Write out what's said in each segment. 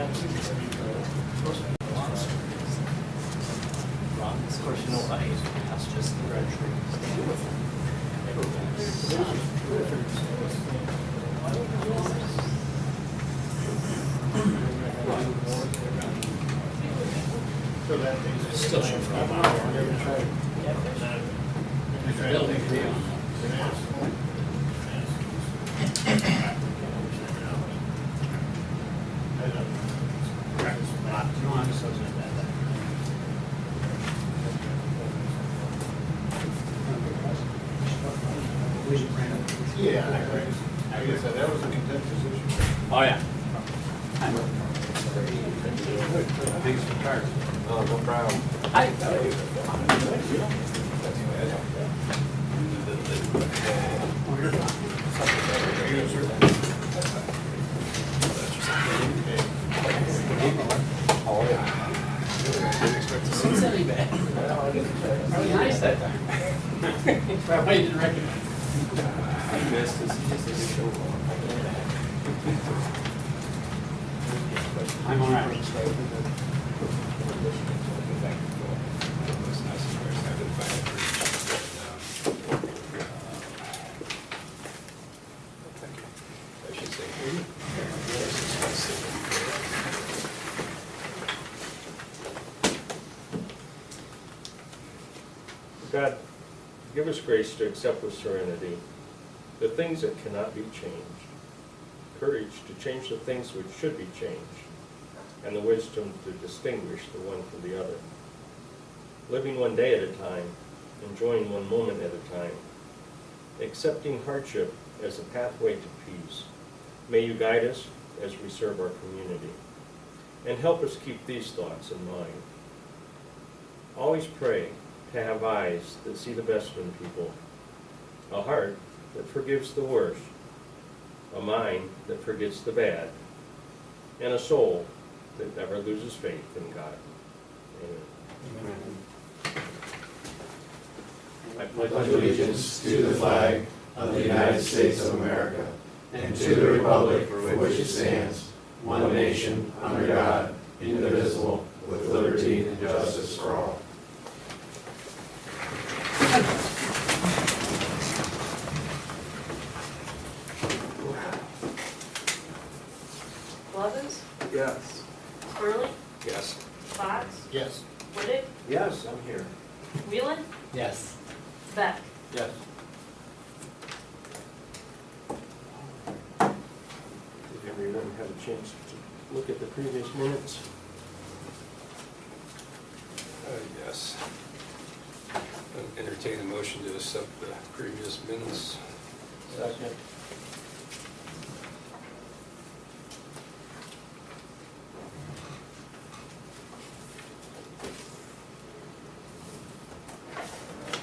Of course, you know what I use? That's just the red tree. Still should Yeah, I guess that was a contentious issue. Oh, yeah. Thanks for cards. Oh, no problem. Oh, yeah. It's any bad. Probably nice that time. Probably didn't recognize. I missed this. I'm all right. God, give us grace to accept with serenity the things that cannot be changed, courage to change the things which should be changed, and the wisdom to distinguish the one from the other. Living one day at a time, enjoying one moment at a time, accepting hardship as a pathway to peace. May you guide us as we serve our community, and help us keep these thoughts in mind. Always pray to have eyes that see the best in people, a heart that forgives the worst, a mind that forgets the bad, and a soul that never loses faith in God. Amen. I pledge allegiance to the flag of the United States of America and to the republic for which it stands, one nation, under God, indivisible, with liberty and justice for all. Blevins? Yes. Curley, Yes. Fox? Yes. Whittick? Yes, I'm here. Wheelan? Yes. Beck? Yes. Did everyone have a chance to look at the previous minutes? Yes. Entertain a motion to accept the previous minutes. Second.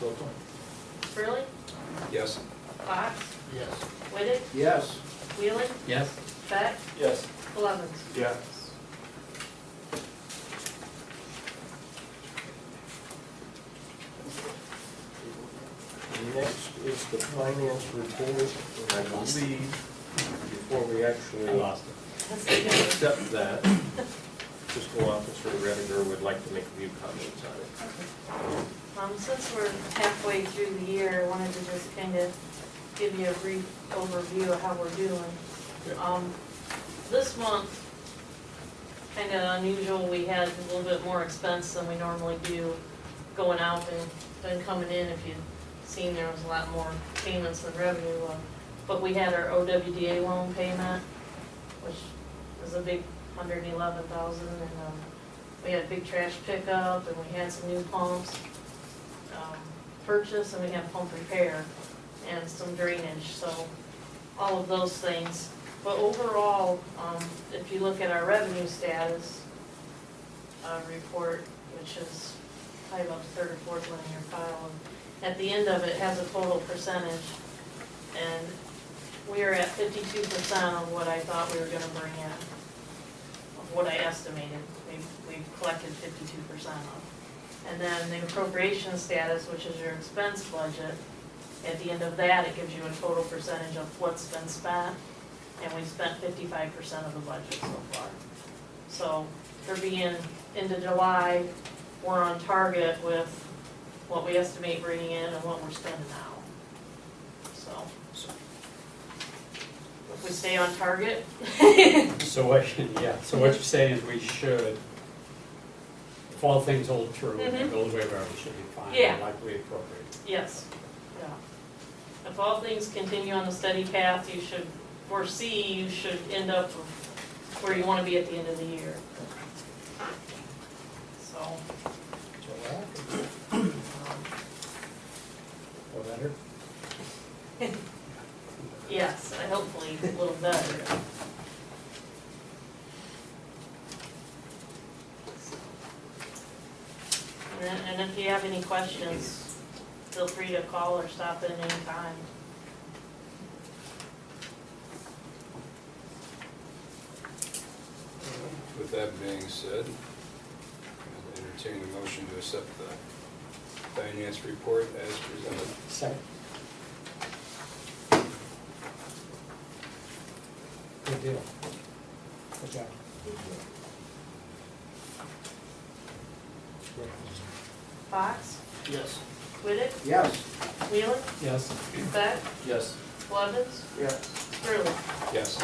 Roll call. Curley, Yes. Fox? Yes. Whittick? Yes. Wheelan? Yes. Beck? Yes. Blevins? Yes. Next is the finance report, and I believe, before we actually That's the good. accept that, fiscal officer Rediger would like to make a few comments on it. Since we're halfway through the year, I wanted to just kind of give you a brief overview of how we're doing. Yeah. This month, kind of unusual, we had a little bit more expense than we normally do going out and coming in. If you'd seen, there was a lot more payments than revenue. But we had our OWDA loan payment, which was a big $111,000, and we had a big trash pickup, and we had some new pumps purchase, and we had pump repair and some drainage, so all of those things. But overall, if you look at our revenue status report, which is probably about the third or fourth one in your file, and at the end of it has a total percentage, and we are at 52% of what I thought we were gonna bring in, of what I estimated. We've collected 52% of. And then the appropriation status, which is your expense budget, at the end of that, it gives you a total percentage of what's been spent, and we've spent 55% of the budget so far. So for being into July, we're on target with what we estimate bringing in and what we're spending now. So if we stay on target, So what, yeah, so what you're saying is we should, if all things hold true, and Mhm. go the way we are, we should be fine, Yeah. likely appropriate. yes, yeah. If all things continue on the steady path, you should foresee, you should end up where you wanna be at the end of the year. So, Or better? yes, hopefully a little better. And if you have any questions, feel free to call or stop in anytime. With that being said, I'll entertain a motion to accept the finance report as presented. Second. Good deal. Good job. Fox, Yes. Whittick, Yes. Wheeler, Yes. Beck, Yes. Blevins, Yes. Sterling. Yes.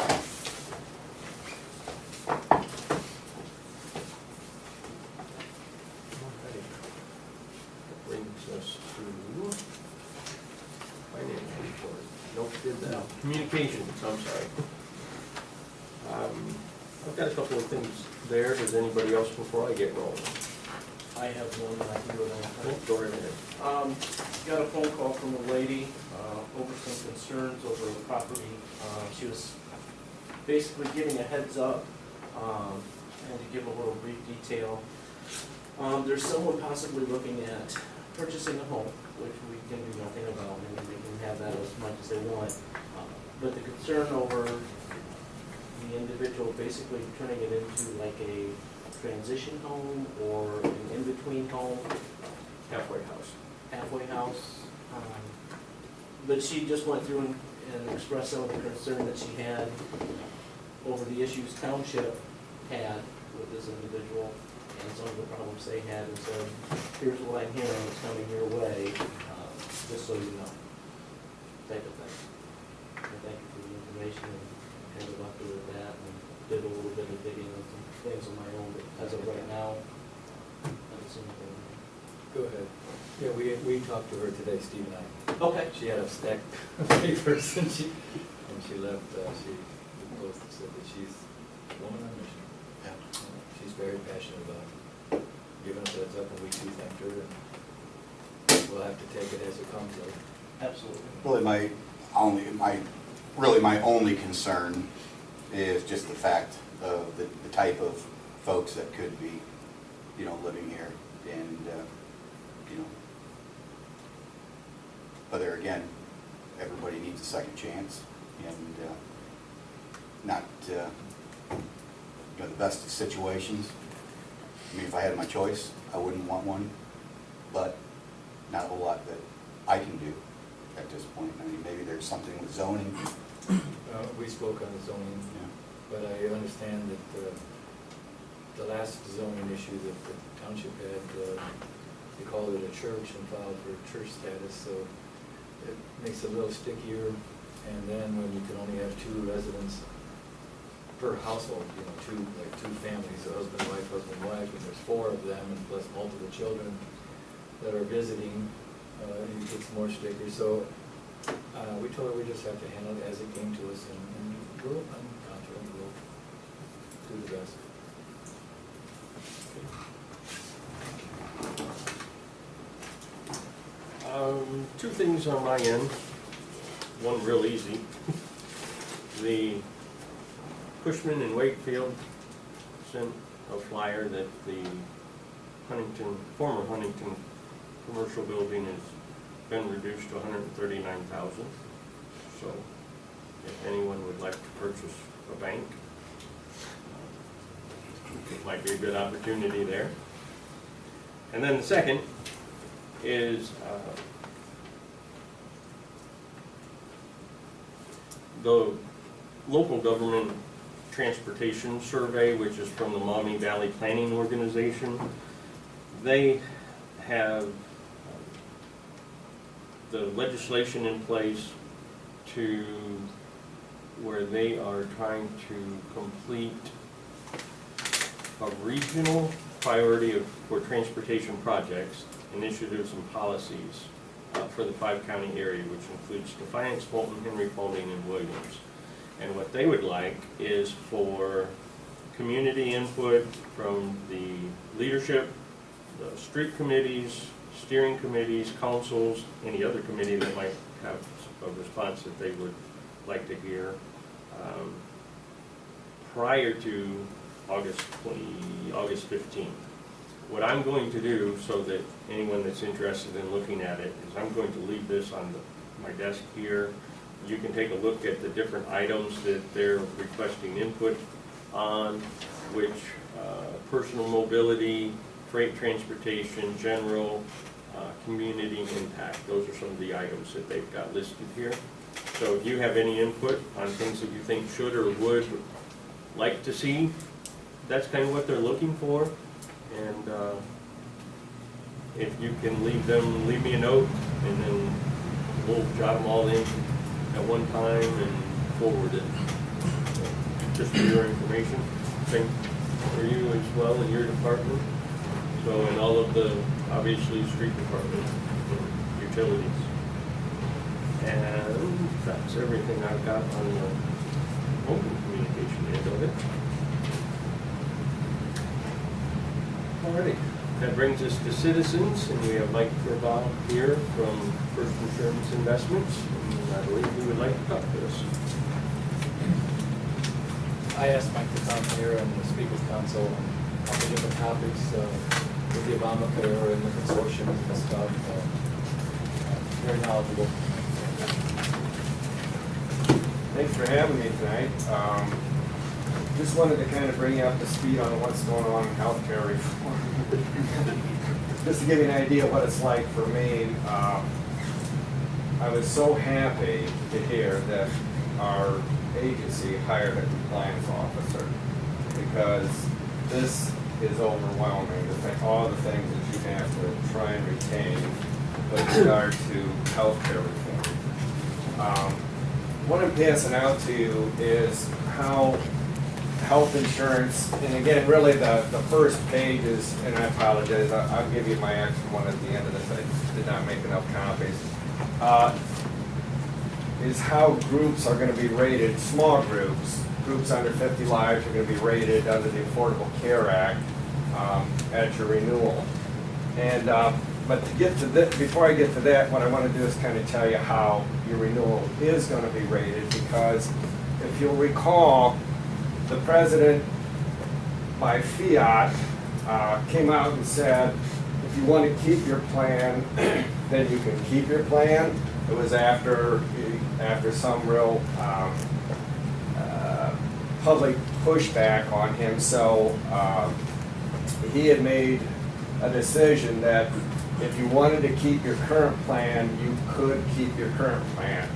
That brings us to finance report. Nope, did that. Communications, I'm sorry. I've got a couple of things there. Does anybody else before I get rolling? I have one, I can do it on. Go right ahead. Got a phone call from a lady, over some concerns over the property. She was basically giving a heads up, and to give a little brief detail. There's someone possibly looking at purchasing a home, which we can do nothing about, and they can have that as much as they want. But the concern over the individual basically turning it into like a transition home or an in-between home, Halfway house. halfway house. But she just went through and expressed some of the concern that she had over the issues township had with this individual and some of the problems they had, and said, here's what I'm hearing, it's coming your way, just so you know, type of thing. I thank you for the information and kind of left her with that and did a little bit of digging on some things on my own, but as of right now, I haven't seen anything. Go ahead. Yeah, we talked to her today, Steve and I. Okay. She had a stack of papers and she left, she both said that she's a woman on a mission. She's very passionate about giving us a heads up, and we too thanked her, and we'll have to take it as it comes, though. Absolutely. Really, my only concern is just the fact of the type of folks that could be, living here, and, but there again, everybody needs a second chance, and not, the best of situations. I mean, if I had my choice, I wouldn't want one, but not a whole lot that I can do at this point. I mean, maybe there's something with zoning. We spoke on the zoning, Yeah. but I understand that the last zoning issue that the township had, they called it a church and filed for church status, so it makes it a little stickier. And then when you can only have 2 residents per household, two families, a husband, wife, and there's 4 of them, and plus multiple children that are visiting, it gets more sticky. So we told her we just have to handle it as it came to us, and I'm confident we'll do the best. Two things on my end. One real easy. The Cushman and Wakefield sent a flyer that the former Huntington commercial building has been reduced to $139,000. So if anyone would like to purchase a bank, it might be a good opportunity there. And then the second is the local government transportation survey, which is from the Maumee Valley Planning Organization. They have the legislation in place to where they are trying to complete a regional priority for transportation projects, initiatives, and policies for the 5-county area, which includes Defiance, Fulton, Henry, Paulding, and Williams. And what they would like is for community input from the leadership, the street committees, steering committees, councils, any other committee that might have a response that they would like to hear prior to August 15th. What I'm going to do, so that anyone that's interested in looking at it, is I'm going to leave this on my desk here. You can take a look at the different items that they're requesting input on, which personal mobility, freight transportation, general, community impact. Those are some of the items that they've got listed here. So if you have any input on things that you think should or would like to see, that's kind of what they're looking for. And if you can leave me a note, and then we'll jot them all in at one time and forward it. Just for your information. Same for you as well in your department. So in all of the, obviously, street department, and utilities. And that's everything I've got on the open communication end of it. Alrighty, that brings us to citizens, and we have Mike Corval here from First Insurance Investments, and I believe he would like to talk to us. I asked Mike to come here and the Speakers Council on all the different topics with the Obamacare and the consortium and stuff. Very knowledgeable. Thanks for having me tonight. Just wanted to kind of bring you up to speed on what's going on in healthcare reform. Just to give you an idea of what it's like for me, I was so happy to hear that our agency hired a compliance officer, because this is overwhelming, all the things that you have to try and retain with regard to healthcare reform. What I'm passing out to you is how health insurance, and again, really the first page is, and I apologize, I'll give you my extra one at the end of this, I did not make enough copies, is how groups are going to be rated, small groups under 50 lives are going to be rated under the Affordable Care Act at your renewal. And but to get to this, before I get to that, what I want to do is kind of tell you how your renewal is going to be rated, because if you'll recall, the president, by fiat, came out and said, if you want to keep your plan, then you can keep your plan. It was after some real public pushback on him, so he had made a decision that if you wanted to keep your current plan, you could keep your current plan.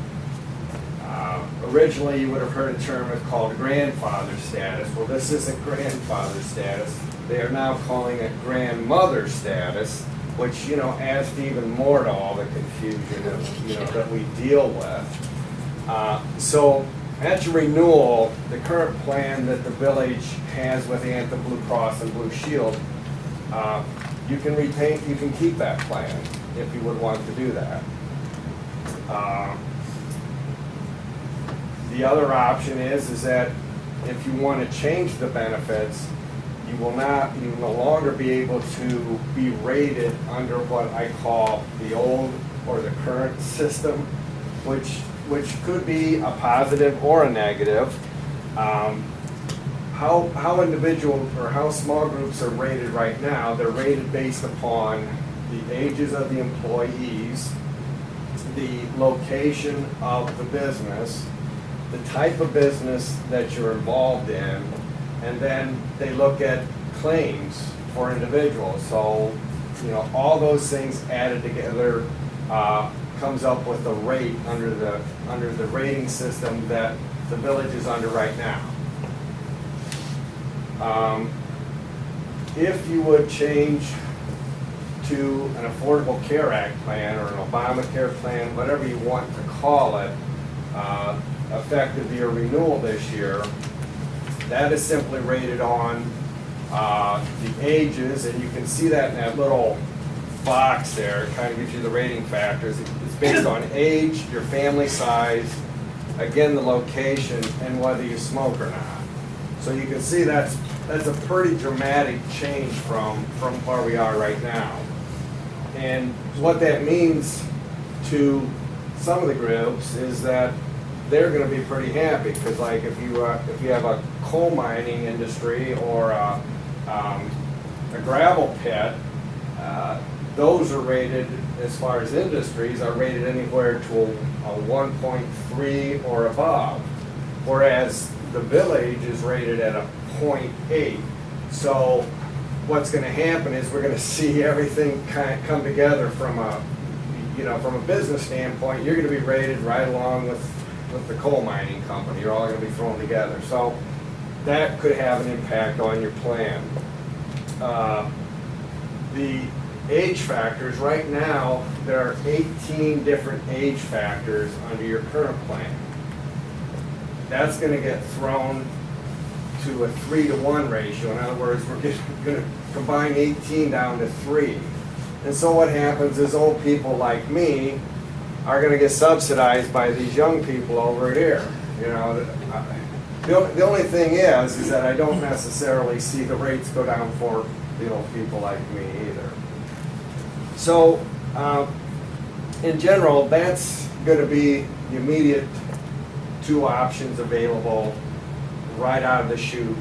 Originally, you would have heard a term called grandfather status. Well, this isn't grandfather status. They are now calling it grandmother status, which, you know, adds even more to all the confusion of, you know, that we deal with. So at your renewal, the current plan that the village has with Anthem Blue Cross and Blue Shield, you can keep that plan if you would want to do that. The other option is that if you want to change the benefits, you will no longer be able to be rated under what I call the old or the current system, which could be a positive or a negative. How individual or how small groups are rated right now, they're rated based upon the ages of the employees, the location of the business, the type of business that you're involved in, and then they look at claims for individuals. So, you know, all those things added together comes up with a rate under the rating system that the village is under right now. If you would change to an Affordable Care Act plan or an Obamacare plan, whatever you want to call it, effective your renewal this year, that is simply rated on the ages, and you can see that in that little box there. It kind of gives you the rating factors. It's based on age, your family size, again, the location, and whether you smoke or not. So you can see that's a pretty dramatic change from where we are right now. And what that means to some of the groups is that they're going to be pretty happy, because like if you have a coal mining industry or a gravel pit, those are rated, as far as industries, are rated anywhere to a 1.3 or above, whereas the village is rated at a 0.8. So what's going to happen is we're going to see everything kind of come together from a business standpoint. You're going to be rated right along with the coal mining company. You're all going to be thrown together. So that could have an impact on your plan. The age factors, right now, there are 18 different age factors under your current plan. That's going to get thrown to a 3-to-1 ratio. In other words, we're going to combine 18 down to 3. And so what happens is old people like me are going to get subsidized by these young people over here. You know, the only thing is that I don't necessarily see the rates go down for the old people like me either. So, in general, that's going to be the immediate 2 options available right out of the chute,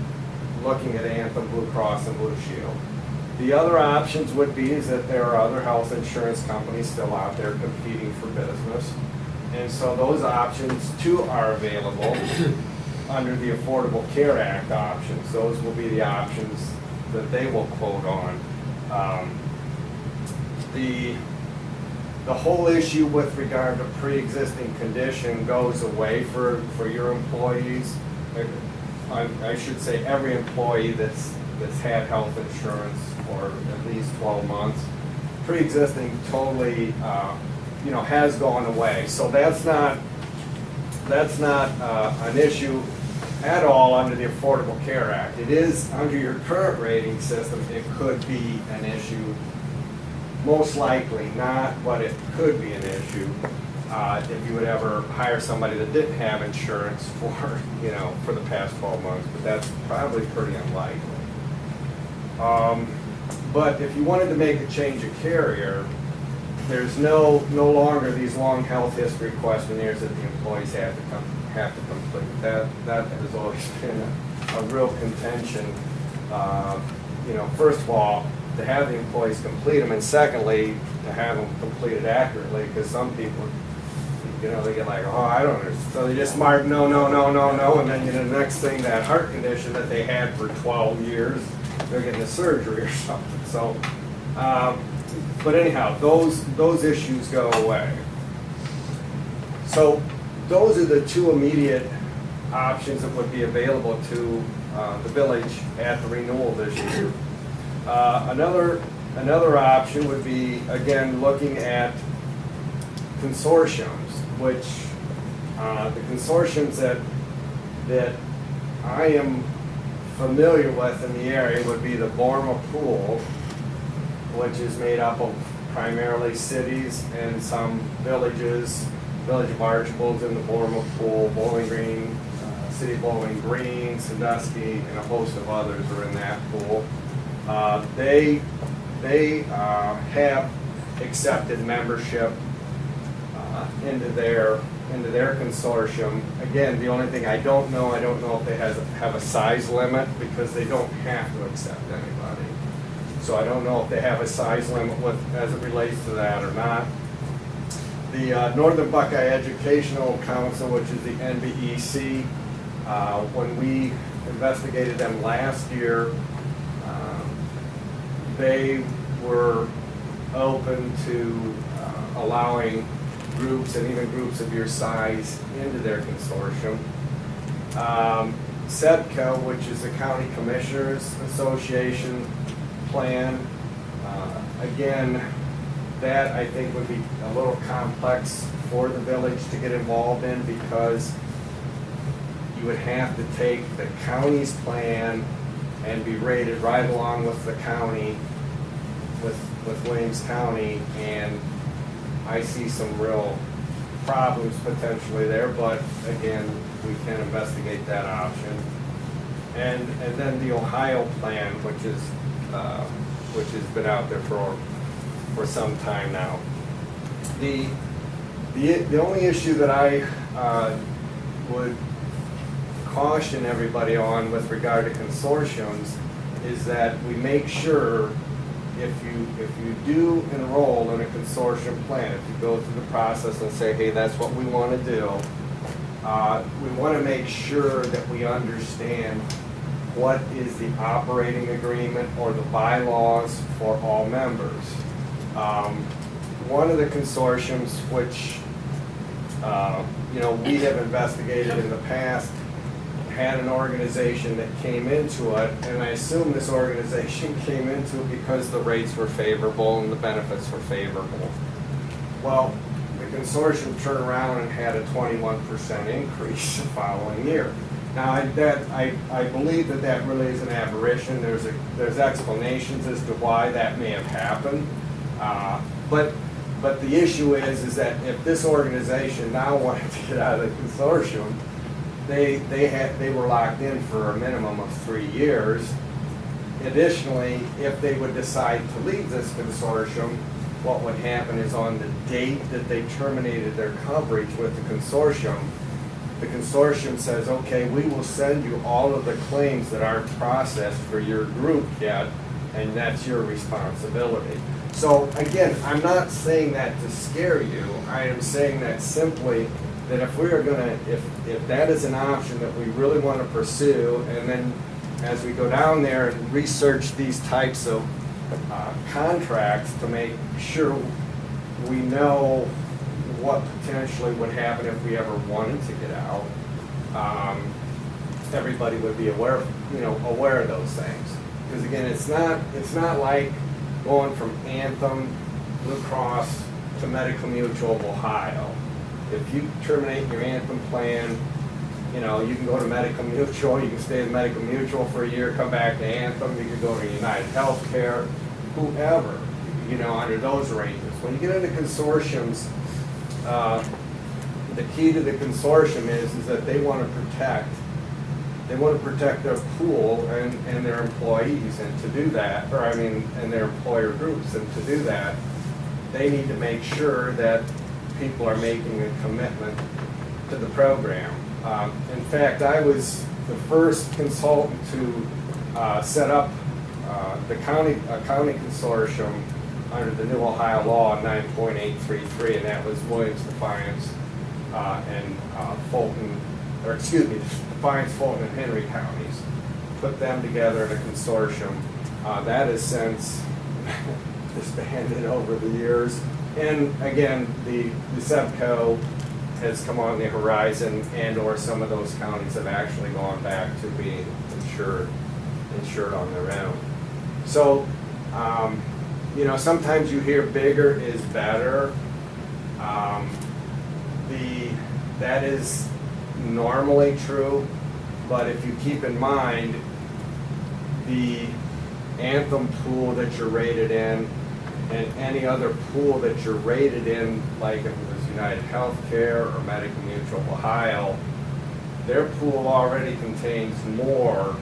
looking at Anthem, Blue Cross, and Blue Shield. The other options would be is that there are other health insurance companies still out there competing for business. And so those options too are available under the Affordable Care Act options. Those will be the options that they will quote on. The whole issue with regard to pre-existing condition goes away for your employees. I should say every employee that's had health insurance for at least 12 months. Pre-existing totally, has gone away. So that's not an issue at all under the Affordable Care Act. It is under your current rating system. It could be an issue. Most likely not, but it could be an issue if you would ever hire somebody that didn't have insurance for the past 12 months. But that's probably pretty unlikely. But if you wanted to make a change of carrier, there's no longer these long health history questionnaires that the employees have to complete. That has always been a real contention. First of all, to have the employees complete them, and secondly, to have them completed accurately, because some people, they get like, oh, I don't understand. So they just mark no, and then the next thing, that heart condition that they had for 12 years, they're getting a surgery or something. So, but anyhow, those issues go away. So those are the 2 immediate options that would be available to the village at the renewal this year. Another option would be, again, looking at consortiums, which the consortiums that I am familiar with in the area would be the Borma Pool, which is made up of primarily cities and some villages. Village of Archibald's in the Borma Pool, Bowling Green, City of Bowling Green, Sandusky, and a host of others are in that pool. They have accepted membership into their consortium. Again, the only thing I don't know if they have a size limit, because they don't have to accept anybody. So I don't know if they have a size limit as it relates to that or not. The Northern Buckeye Educational Council, which is the NBEC, when we investigated them last year, they were open to allowing groups and even groups of your size into their consortium. SEPCO, which is the County Commissioners Association plan. Again, that I think would be a little complex for the village to get involved in, because you would have to take the county's plan and be rated right along with the county, with Williams County, and I see some real problems potentially there, but again, we can investigate that option. And then the Ohio plan, which has been out there for some time now. The only issue that I would caution everybody on with regard to consortiums is that we make sure if you do enroll in a consortium plan, if you go through the process and say, hey, that's what we want to do, we want to make sure that we understand what is the operating agreement or the bylaws for all members. One of the consortiums which we have investigated in the past had an organization that came into it, and I assume this organization came into it because the rates were favorable and the benefits were favorable. Well, the consortium turned around and had a 21% increase the following year. Now, I believe that really is an aberration. There's explanations as to why that may have happened, but the issue is that if this organization now wanted to get out of the consortium, they were locked in for a minimum of 3 years. Additionally, if they would decide to leave this consortium, what would happen is on the date that they terminated their coverage with the consortium says, okay, we will send you all of the claims that aren't processed for your group yet, and that's your responsibility. So again, I'm not saying that to scare you. I am saying that simply that if we are gonna, if that is an option that we really want to pursue, and then as we go down there and research these types of contracts to make sure we know what potentially would happen if we ever wanted to get out, everybody would be aware of those things. Because again, it's not like going from Anthem, Blue Cross to Medical Mutual of Ohio. If you terminate your Anthem plan, you can go to Medical Mutual, you can stay at Medical Mutual for a year, come back to Anthem, you can go to United Healthcare, whoever, under those arrangements. When you get into consortiums, the key to the consortium is that they want to protect their pool and their employees, and to do that, and their employer groups, and to do that, they need to make sure that people are making a commitment to the program. In fact, I was the first consultant to set up a county consortium under the new Ohio law 9.833, and that was Williams, Defiance, and Defiance, Fulton, and Henry counties. Put them together in a consortium. That has since disbanded over the years. And again, the SEPCO has come on the horizon, and/or some of those counties have actually gone back to being insured on their own. So, sometimes you hear bigger is better. That is normally true, but if you keep in mind the Anthem pool that you're rated in, and any other pool that you're rated in, like if it was United Healthcare or Medical Mutual of Ohio, their pool already contains more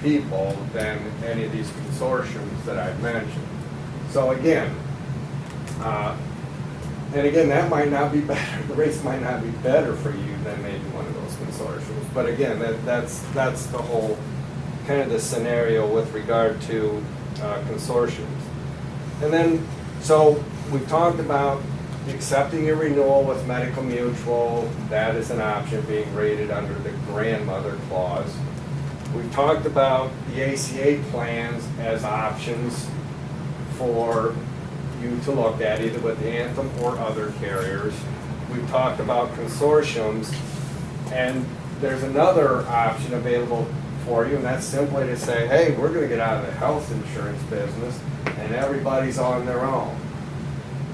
people than any of these consortiums that I've mentioned. So again, that might not be better, the rates might not be better for you than maybe one of those consortiums. But again, that's the whole kind of the scenario with regard to consortiums. And then, so we've talked about accepting a renewal with Medical Mutual. That is an option, being rated under the grandmother clause. We've talked about the ACA plans as options for you to look at, either with Anthem or other carriers. We've talked about consortiums, and there's another option available for you, and that's simply to say, hey, we're gonna get out of the health insurance business, and everybody's on their own.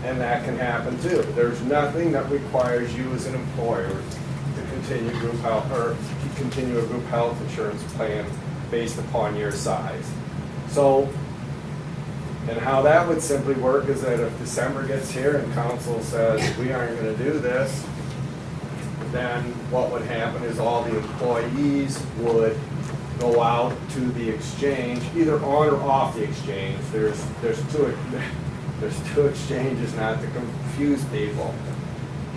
And that can happen too. There's nothing that requires you as an employer to continue group health, or to continue a group health insurance plan based upon your size. So, and how that would simply work is that if December gets here and council says, we aren't gonna do this, then what would happen is all the employees would go out to the exchange, either on or off the exchange. There's two exchanges, not to confuse people.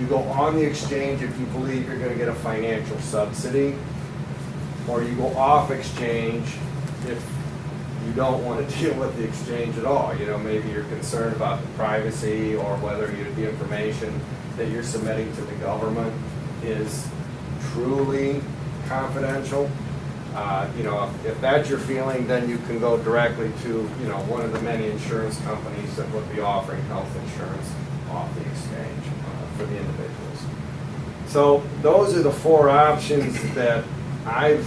You go on the exchange if you believe you're gonna get a financial subsidy, or you go off exchange if you don't want to deal with the exchange at all. You know, maybe you're concerned about the privacy, or whether the information that you're submitting to the government is truly confidential. You know, if that's your feeling, then you can go directly to, you know, one of the many insurance companies that would be offering health insurance off the exchange for the individuals. So those are the four options that I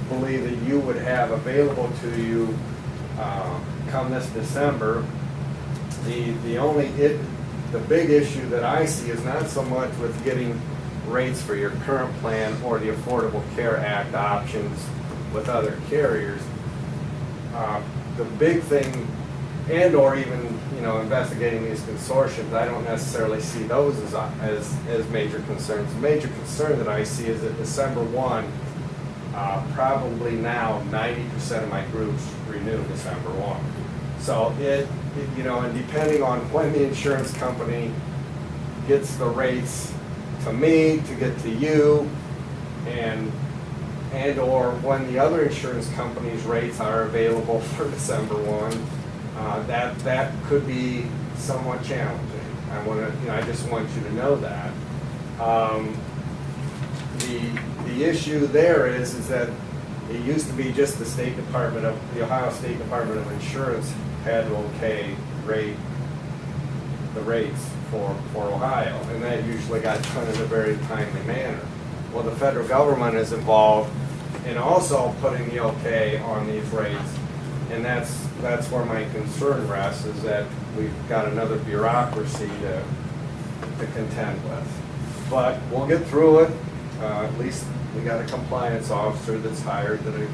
believe that you would have available to you come this December. The big issue that I see is not so much with getting rates for your current plan or the Affordable Care Act options with other carriers. The big thing, and or even, you know, investigating these consortiums, I don't necessarily see those as major concerns. The major concern that I see is that December 1, probably now 90% of my groups renew December 1. So you know, and depending on when the insurance company gets the rates to me, to get to you, and or when the other insurance company's rates are available for December 1, that could be somewhat challenging. I just want you to know that. The issue there is that it used to be just the Ohio State Department of Insurance had to okay the rates for Ohio, and that usually got done in a very timely manner. Well, the federal government is involved in also putting the okay on these rates, and that's where my concern rests, is that we've got another bureaucracy to contend with. But we'll get through it. At least we got a compliance officer that's hired that I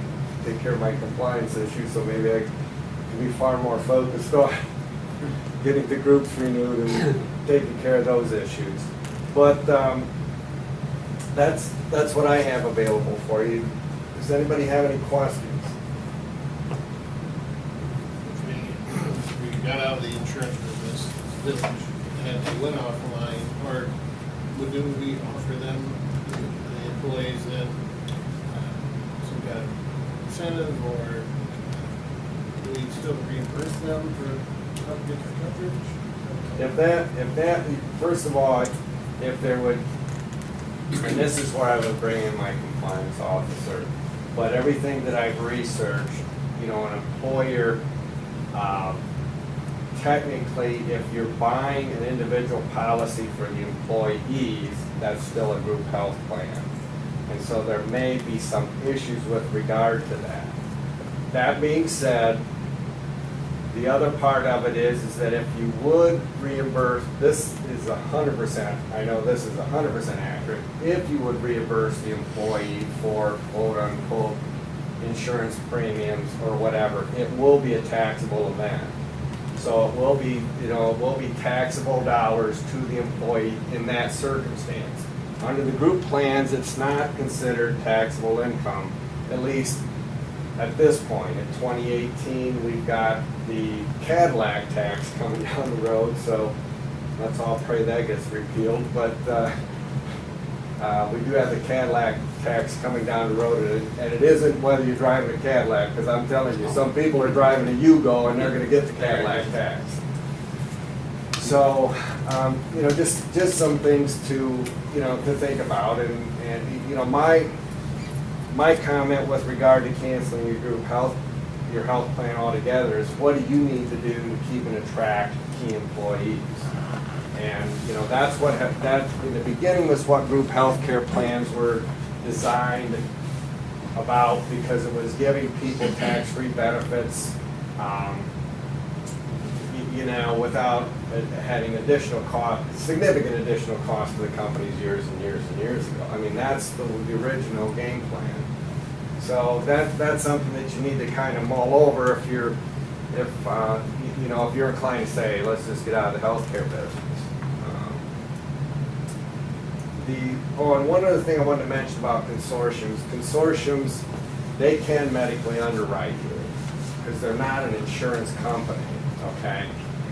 take care of my compliance issues, so maybe I can be far more focused on getting the groups renewed and taking care of those issues. But that's what I have available for you. Does anybody have any questions? We got out of the insurance business, and they went offline, or would we offer them, the employees, then some kind of incentive, or do we still reimburse them for help get their coverage? If that, first of all, if there would, and this is where I would bring in my compliance officer, but everything that I've researched, you know, an employer, technically, if you're buying an individual policy for the employees, that's still a group health plan. And so there may be some issues with regard to that. That being said, the other part of it is that if you would reimburse, this is 100%, I know this is 100% accurate, if you would reimburse the employee for quote unquote insurance premiums or whatever, it will be a taxable event. So it will be, you know, it will be taxable dollars to the employee in that circumstance. Under the group plans, it's not considered taxable income, at least at this point. In 2018, we've got the Cadillac tax coming down the road, so let's all pray that gets repealed. But we do have the Cadillac tax coming down the road, and it isn't whether you're driving a Cadillac, because I'm telling you, some people are driving a Yugo and they're going to get the Cadillac tax. So, you know, just some things to, you know, to think about, and you know, my comment with regard to canceling your health plan altogether is, what do you need to do to keep and attract key employees? And you know, that in the beginning was what group health care plans were designed about because it was giving people tax-free benefits, you know, without having additional cost, significant additional cost to the companies years and years and years ago. I mean, that's the original game plan. So that's something that you need to kind of mull over if you're, you know, if you're inclined to say, let's just get out of the healthcare business. And one other thing I wanted to mention about consortiums, they can medically underwrite you because they're not an insurance company, okay?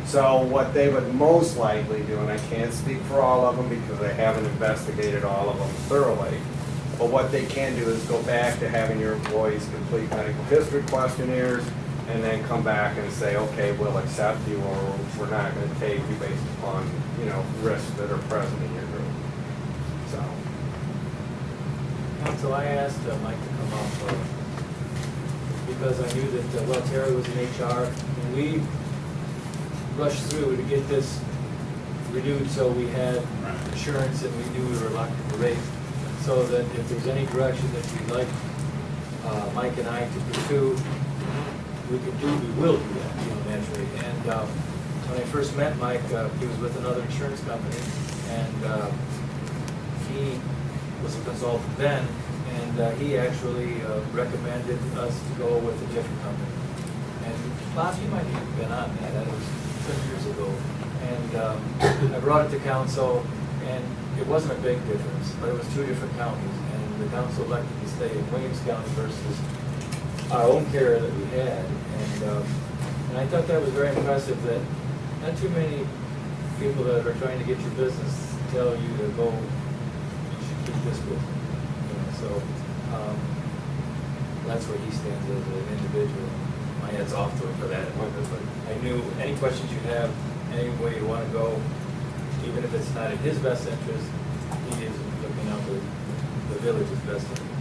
So what they would most likely do, and I can't speak for all of them because I haven't investigated all of them thoroughly, but what they can do is go back to having your employees complete medical history questionnaires and then come back and say, okay, we'll accept you or we're not going to take you based upon, you know, risks that are present in your group. So. Council, I asked Mike to come up because I knew that, well, Terry was in HR, and we rushed through to get this renewed so we had insurance and we knew we were locked in the rate. So that if there's any direction that you'd like Mike and I to pursue, we will do that, you know, naturally. And when I first met Mike, he was with another insurance company, and he was a consultant then, and he actually recommended us to go with a different company. And Bob, you might have been on that. That was 10 years ago. And I brought it to council, and it wasn't a big difference, but it was 2 different counties, and the council elected to stay in Williams County versus our own carrier that we had. And I thought that was very impressive that not too many people that are trying to get your business tell you to go, you should keep this with me. You know, so that's where he stands as an individual. My head's off to him for that, but I knew any questions you have, any way you want to go, even if it's not in his best interest, he is looking out for the village's best interest.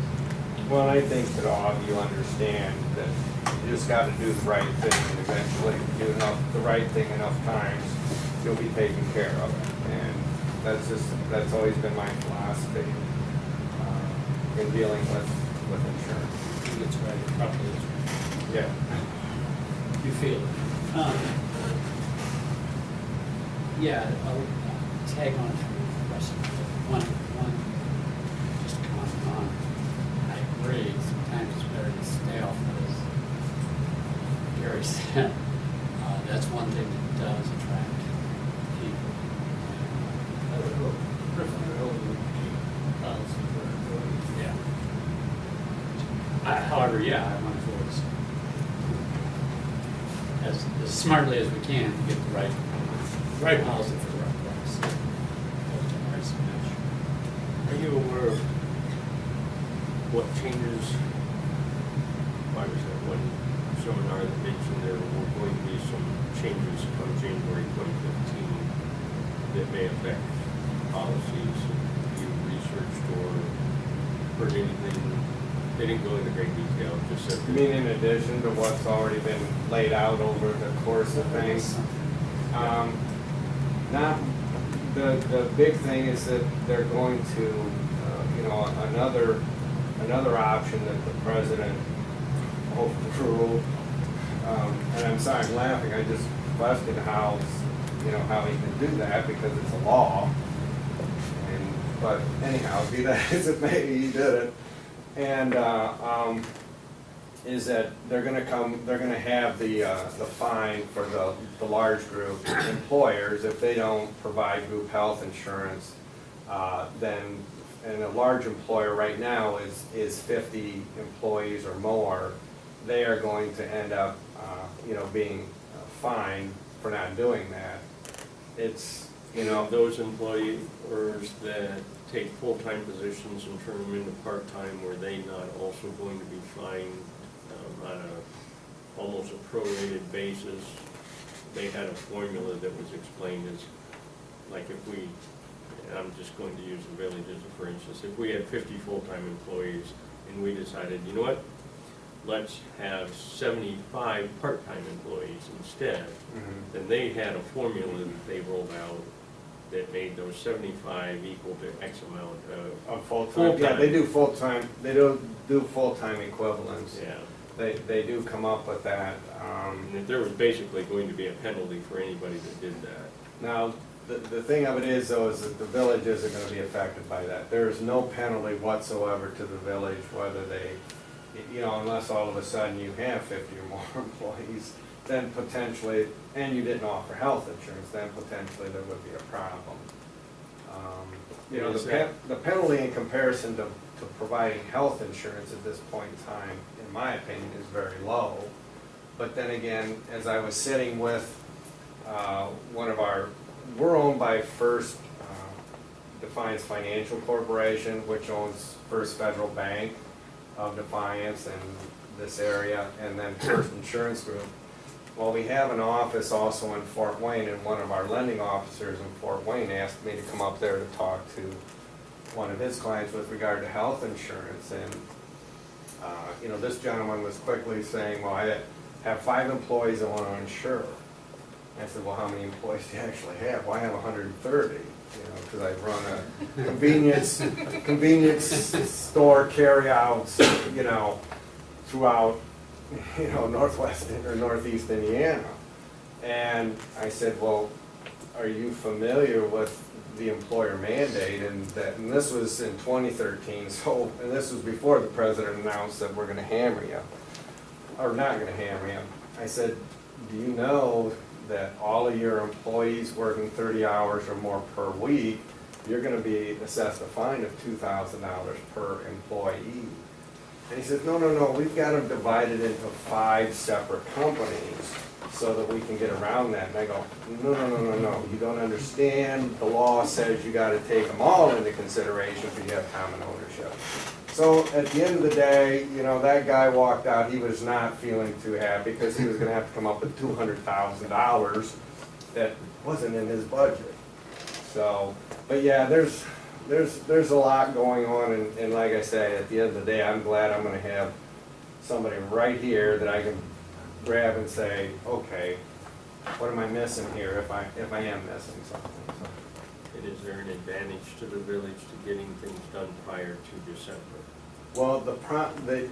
Well, I think that all of you understand that you just got to do the right thing, and eventually do the right thing enough times, you'll be taken care of. And that's always been my philosophy in dealing with insurance. It's right, it probably is. Yeah. You feel it. Yeah, I'll tag on to your question. One, just to comment on, I agree, sometimes it's better to stay off those. Gary said, that's one thing that does attract people. Yeah. However, yeah, I want to force as smartly as we can to get the right policy for the right price. Are you aware of what changes, why was that one seminar that mentioned there were going to be some changes come January 2015 that may affect policies? Have you researched or heard anything? They didn't go into great detail, just said. You mean in addition to what's already been laid out over the course of things? Not the big thing is that they're going to, you know, another option that the president overruled. And I'm sorry, I'm laughing. I just question how he can do that because it's a law. But anyhow, be that as it may, he did it. And is that they're going to have the fine for the large group employers if they don't provide group health insurance. Then, and a large employer right now is 50 employees or more. They are going to end up, being fined for not doing that. It's, Those employers that take full-time positions and turn them into part-time, were they not also going to be fined on almost a prorated basis? They had a formula that was explained as, like if we, and I'm just going to use the village as a for instance, if we had 50 full-time employees and we decided, you know what, let's have 75 part-time employees instead, then they had a formula that they rolled out that made those 75 equal to X amount of, Full-time, yeah, Full-time. they do full-time, they do full-time equivalents. yeah. They do come up with that. And if there was basically going to be a penalty for anybody that did that. Now, the thing of it is though, is that the village isn't gonna be affected by that. There is no penalty whatsoever to the village, whether they, you know, unless all of a sudden you have 50 or more employees, then potentially, and you didn't offer health insurance, then potentially there would be a problem. You know, the penalty in comparison to providing health insurance at this point in time, in my opinion, is very low. But then again, as I was sitting with one of our, we're owned by First Defiance Financial Corporation, which owns First Federal Bank of Defiance and this area, and then First Insurance Group. Well, we have an office also in Fort Wayne, and one of our lending officers in Fort Wayne asked me to come up there to talk to one of his clients with regard to health insurance. And, you know, this gentleman was quickly saying, well, I have 5 employees I want to insure. I said, well, how many employees do you actually have? Well, I have 130, you know, because I run a convenience store carryouts, you know, throughout, you know, northwest or northeast Indiana. And I said, well, are you familiar with the employer mandate? And this was in 2013, so, and this was before the president announced that we're gonna hammer you, or not gonna hammer you. I said, do you know that all of your employees working 30 hours or more per week, you're gonna be assessed a fine of $2,000 per employee? And he said, no, we've got them divided into 5 separate companies so that we can get around that. And I go, no, you don't understand. The law says you gotta take them all into consideration if you have common ownership. So at the end of the day, you know, that guy walked out, he was not feeling too happy because he was gonna have to come up with $200,000 that wasn't in his budget. So, but yeah, there's a lot going on, and like I say, at the end of the day, I'm glad I'm gonna have somebody right here that I can grab and say, okay, what am I missing here if I am missing something? So, And is there an advantage to the village to getting things done prior to December? well,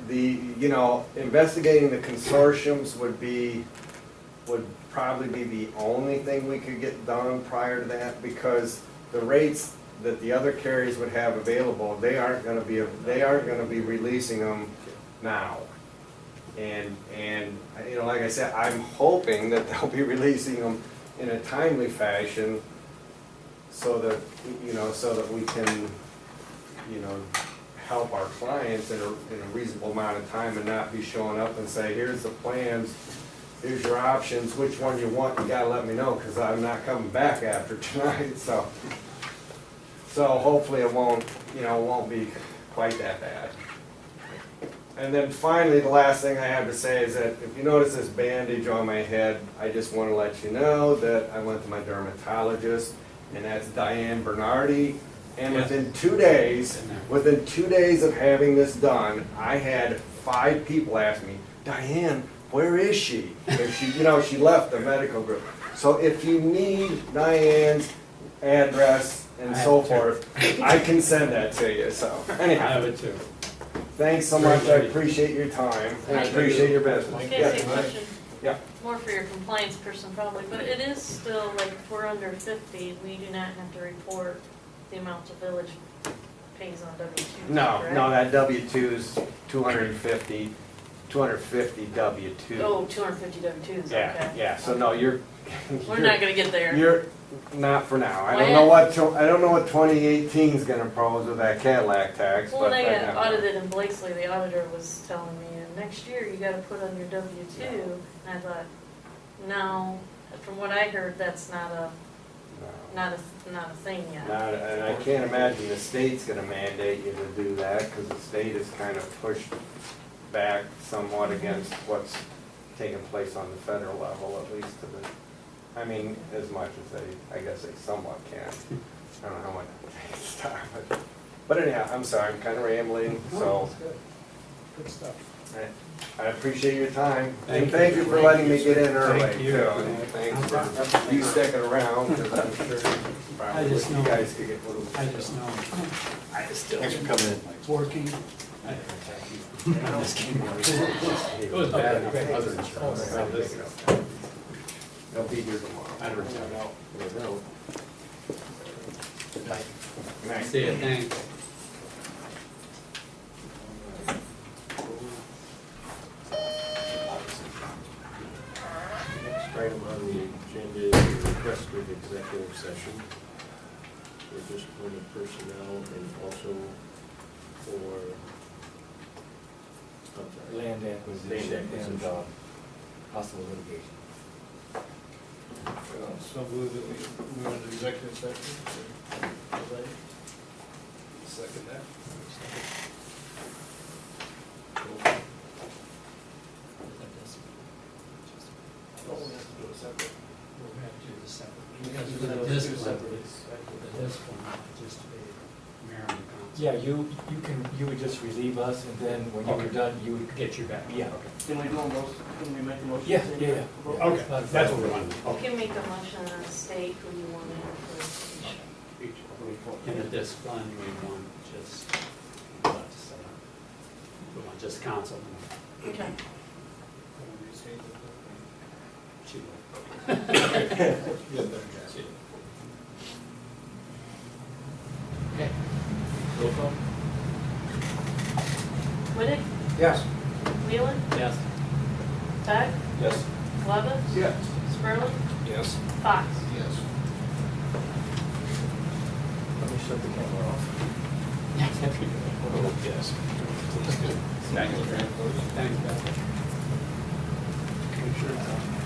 you know, investigating the consortiums would probably be the only thing we could get done prior to that, because the rates that the other carriers would have available, they aren't gonna be releasing them now. And you know, like I said, I'm hoping that they'll be releasing them in a timely fashion so that, you know, so that we can, you know, help our clients in a reasonable amount of time and not be showing up and say, here's the plans, here's your options, which one you want, you gotta let me know, because I'm not coming back after tonight, so hopefully it won't be quite that bad. And then finally, the last thing I have to say is that if you notice this bandage on my head, I just want to let you know that I went to my dermatologist, and that's Diane Bernardi. And within 2 days of having this done, I had 5 people ask me, Diane, where is she? And she, you know, she left the medical group. So if you need Diane's address and so forth, I can send that to you, so I anyhow. have it too. Thanks so much, I appreciate your time, and I appreciate your I was business. gonna say a question, Yeah. more for your compliance person probably, but it is still, like, if we're under 50, we do not have to report the amount the village pays on W-2. No, that W-2 is 250 W-2. Oh, 250 W-2s, okay. Yeah, so no, We're not gonna get there. You're, not for now. I Why don't know what 2018 is gonna pose with that Cadillac tax, Well, but. when I got never- audited in Blakesley, the auditor was telling me, next year you gotta put on your W-2, and I thought, no, from what I heard, that's not a thing yet. And I can't imagine the state's gonna mandate you to do that, because the state has kind of pushed back somewhat against what's taking place on the federal level, at least to the, I mean, as much as I guess they somewhat can. I don't know how much it takes to start, but anyhow, I'm sorry, I'm kind of rambling, so. Good stuff. I appreciate your time, Thank and thank you. you for letting me get in early, Thank you. too. And thanks for you sticking around, because I'm sure Probably just you know- guys could get a little. I just know, I just still. Thanks for coming in. It's working. I'm just kidding. It was bad enough for other insurance. They'll be here tomorrow. I don't know. Good night. See you, thanks. Next item on the agenda is the request for the executive session for disciplinary personnel and also for, I'm sorry. Land acquisition Land and acquisition. possible litigation. So move that we move into executive session. Second that. Oh, we have to do it separate. We'll have to do the separate. We have to do The those two discipline, separately. the discipline, just be mayor and council. Yeah, you would just relieve us, and then when you were Okay. done, you would. Get you back. Yeah. Can we do them both, can we make a motion? Yeah, to yeah, take yeah. both? Okay, that's what we want. You can make a motion and state who you want in first. Each, In the discipline, we want just, let's say, we want just council. Okay. She will. Okay. Roll call? Whittick, Yes. Wheeler, Yes. Beck, Yes. Lovett, Yes. Spurling, Yes. Fox. Yes. Let me shut the camera off. Yes. Yes. Thanks, Beth. Thanks, Beth. Make sure it's on.